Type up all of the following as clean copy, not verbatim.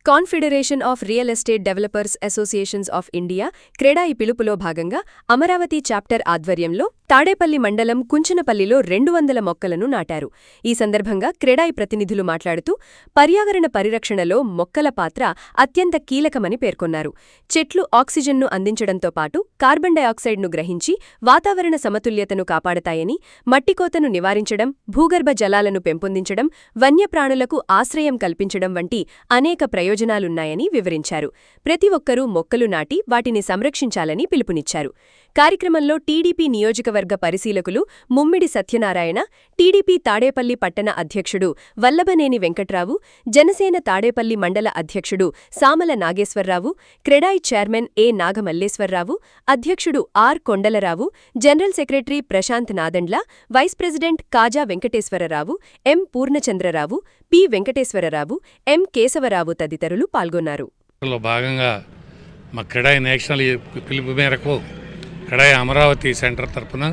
Confederation of real estate developers associations of India CREDAI పిలుపులో భాగంగా Amaravati chapter ఆధ్వర్యంలో తాడేపల్లి మండలం కుంచనపల్లిలో 200 మొక్కలను నాటారు. ఈ సందర్భంగా క్రెడాయి ప్రతినిధులు మాట్లాడుతూ పర్యావరణ పరిరక్షణలో మొక్కల పాత్ర అత్యంత కీలకమని పేర్కొన్నారు. చెట్లు ఆక్సిజన్ను అందించడంతో పాటు కార్బన్ డయాక్సైడ్ను గ్రహించి వాతావరణ సమతుల్యతను కాపాడతాయని, మట్టికోతను నివారించడం, భూగర్భ జలాలను పెంపొందించడం, వన్యప్రాణులకు ఆశ్రయం కల్పించడం వంటి అనేక ప్రయోజనాలున్నాయని వివరించారు. ప్రతి ఒక్కరూ మొక్కలు నాటి వాటిని సంరక్షించాలని పిలుపునిచ్చారు. కార్యక్రమంలో టీడీపీ నియోజకవర్గ పరిశీలకులు ముమ్మిడి సత్యనారాయణ, టీడీపీ తాడేపల్లి పట్టణ అధ్యక్షుడు వల్లభనేని వెంకట్రావు, జనసేన తాడేపల్లి మండల అధ్యక్షుడు సామల నాగేశ్వరరావు, క్రెడాయి చైర్మన్ ఏ నాగమల్లేశ్వరరావు, అధ్యక్షుడు R Kondala Rao, general secretary Prashanth Nadendla, vice president Kaja Venkateswara Rao, M Purnachandra Rao, P Venkateswara Rao, M Keshava Rao తదితరులు పాల్గొన్నారు. భాగంగా మా క్రెడాయి నేషనల్ పిలుపు మేరకు క్రెడాయి అమరావతి సెంటర్ తరఫున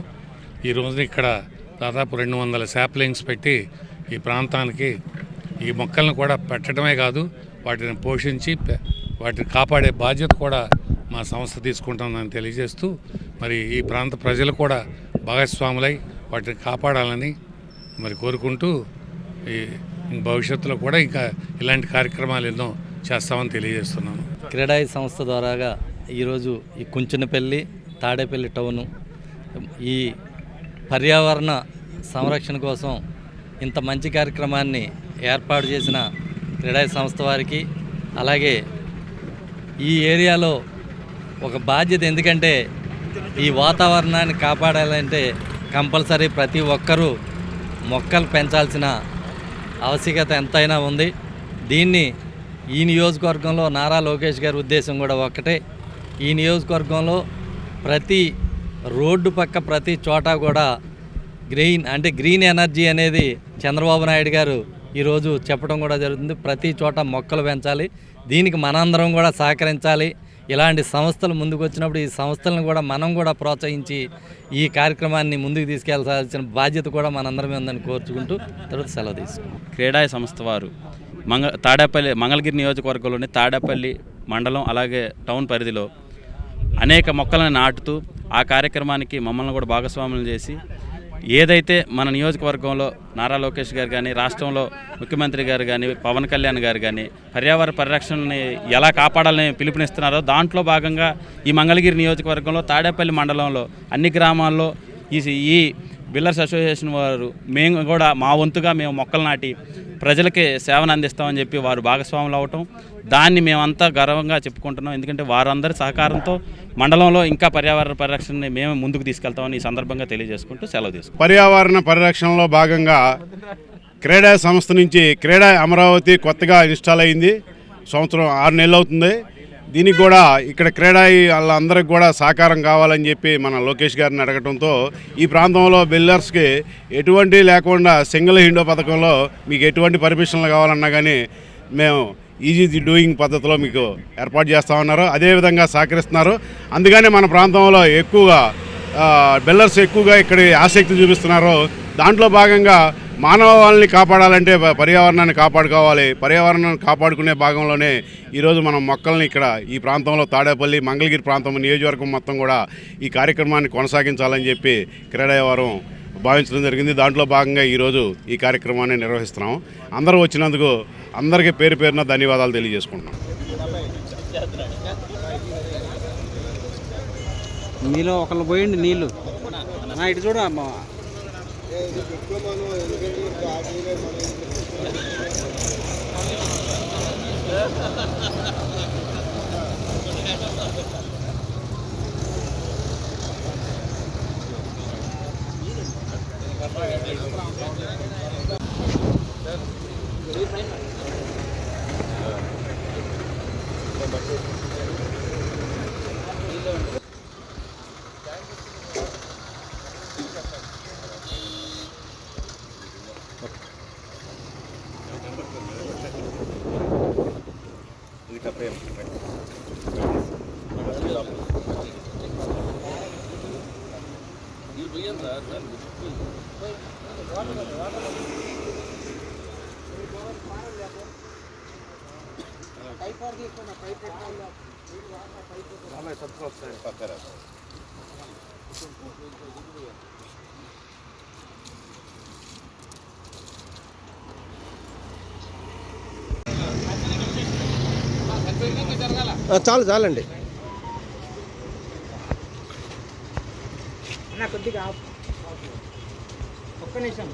ఈరోజు ఇక్కడ దాదాపు 200 శాప్లింగ్స్ పెట్టి ఈ ప్రాంతానికి ఈ మొక్కలను కూడా పెట్టడమే కాదు, వాటిని పోషించి వాటిని కాపాడే బాధ్యత కూడా మా సంస్థ తీసుకుంటుందని తెలియజేస్తూ, మరి ఈ ప్రాంత ప్రజలు కూడా భాగస్వాములై వాటిని కాపాడాలని మరి కోరుకుంటూ ఈ భవిష్యత్తులో కూడా ఇంకా ఇలాంటి కార్యక్రమాలు ఎన్నో చేస్తామని తెలియజేస్తున్నాను. క్రెడాయి సంస్థ ద్వారాగా ఈరోజు ఈ కుంచనపల్లి, తాడేపల్లి టౌను ఈ పర్యావరణ సంరక్షణ కోసం ఇంత మంచి కార్యక్రమాన్ని ఏర్పాటు చేసిన క్రెడాయి సంస్థ వారికి, అలాగే ఈ ఏరియాలో ఒక బాధ్యత, ఎందుకంటే ఈ వాతావరణాన్ని కాపాడాలంటే కంపల్సరీ ప్రతి ఒక్కరూ మొక్కలు పెంచాల్సిన ఆవశ్యకత ఎంతైనా ఉంది. దీన్ని ఈ నియోజకవర్గంలో నారా లోకేష్ గారి ఉద్దేశం కూడా ఒక్కటే, ఈ నియోజకవర్గంలో ప్రతి రోడ్డు పక్క ప్రతి చోట కూడా గ్రీన్ ఎనర్జీ అనేది చంద్రబాబు నాయుడు గారు ఈరోజు చెప్పడం కూడా జరుగుతుంది. ప్రతి చోట మొక్కలు పెంచాలి, దీనికి మనందరం కూడా సహకరించాలి. ఇలాంటి సంస్థలు ముందుకు వచ్చినప్పుడు ఈ సంస్థలను కూడా మనం కూడా ప్రోత్సహించి ఈ కార్యక్రమాన్ని ముందుకు తీసుకెళ్లాల్సిన బాధ్యత కూడా మనందరం ఉందని కోరుచుకుంటూ తర్వాత సెలవు తీసుకుంటాం. క్రెడాయి సంస్థ వారు తాడేపల్లి మంగళగిరి నియోజకవర్గంలోని తాడేపల్లి మండలం అలాగే టౌన్ పరిధిలో అనేక మొక్కలను నాటుతూ ఆ కార్యక్రమానికి మమ్మల్ని కూడా భాగస్వాములు చేసి, ఏదైతే మన నియోజకవర్గంలో నారా లోకేష్ గారు కానీ, రాష్ట్రంలో ముఖ్యమంత్రి గారు కానీ, పవన్ కళ్యాణ్ గారు కానీ పర్యావరణ పరిరక్షణని ఎలా కాపాడాలని పిలుపునిస్తున్నారో దాంట్లో భాగంగా ఈ మంగళగిరి నియోజకవర్గంలో తాడేపల్లి మండలంలో అన్ని గ్రామాల్లో ఈ బిల్డర్స్ అసోసియేషన్ వారు మేము కూడా మా వంతుగా మేము మొక్కలు నాటి ప్రజలకి సేవను అందిస్తామని చెప్పి వారు భాగస్వాములు అవటం, దాన్ని మేమంతా గర్వంగా చెప్పుకుంటున్నాం. ఎందుకంటే వారందరి సహకారంతో మండలంలో ఇంకా పర్యావరణ పరిరక్షణని మేము ముందుకు తీసుకెళ్తామని ఈ సందర్భంగా తెలియజేసుకుంటూ సెలవు తీసుకుంటాం. పర్యావరణ పరిరక్షణలో భాగంగా క్రెడాయి సంస్థ నుంచి క్రెడాయి అమరావతి కొత్తగా ఇన్స్టాల్ అయింది. సంవత్సరం 6 నెలలు అవుతుంది. దీనికి కూడా ఇక్కడ క్రెడాయి వాళ్ళందరికి కూడా సహకారం కావాలని చెప్పి మన లోకేష్ గారిని అడగటంతో ఈ ప్రాంతంలో బిల్డర్స్కి ఎటువంటి లేకుండా సింగిల్ విండో పథకంలో మీకు ఎటువంటి పర్మిషన్లు కావాలన్నా కానీ మేము ఈజీ డూయింగ్ పద్ధతిలో మీకు ఏర్పాటు చేస్తూ ఉన్నారు. అదేవిధంగా సహకరిస్తున్నారు. అందుకని మన ప్రాంతంలో ఎక్కువగా బిల్డర్స్ ఎక్కువగా ఇక్కడ ఆసక్తి చూపిస్తున్నారు. దాంట్లో భాగంగా మానవాళిని కాపాడాలంటే పర్యావరణాన్ని కాపాడుకోవాలి. పర్యావరణాన్ని కాపాడుకునే భాగంలోనే ఈరోజు మనం మొక్కల్ని ఇక్కడ ఈ ప్రాంతంలో తాడేపల్లి మంగళగిరి ప్రాంతం నియోజకవర్గం మొత్తం కూడా ఈ కార్యక్రమాన్ని కొనసాగించాలని చెప్పి క్రెడాయి వారు భావించడం జరిగింది. దాంట్లో భాగంగా ఈరోజు ఈ కార్యక్రమాన్ని నిర్వహిస్తున్నాం. అందరూ వచ్చినందుకు అందరికీ పేరు పేరున ధన్యవాదాలు తెలియజేసుకుంటున్నాం. మీలో ఒకళ్ళు పోయండి నీళ్ళు ఇటు చూడ చాలు చాలండి. కొద్దిగా ఒక్క నిమిషం.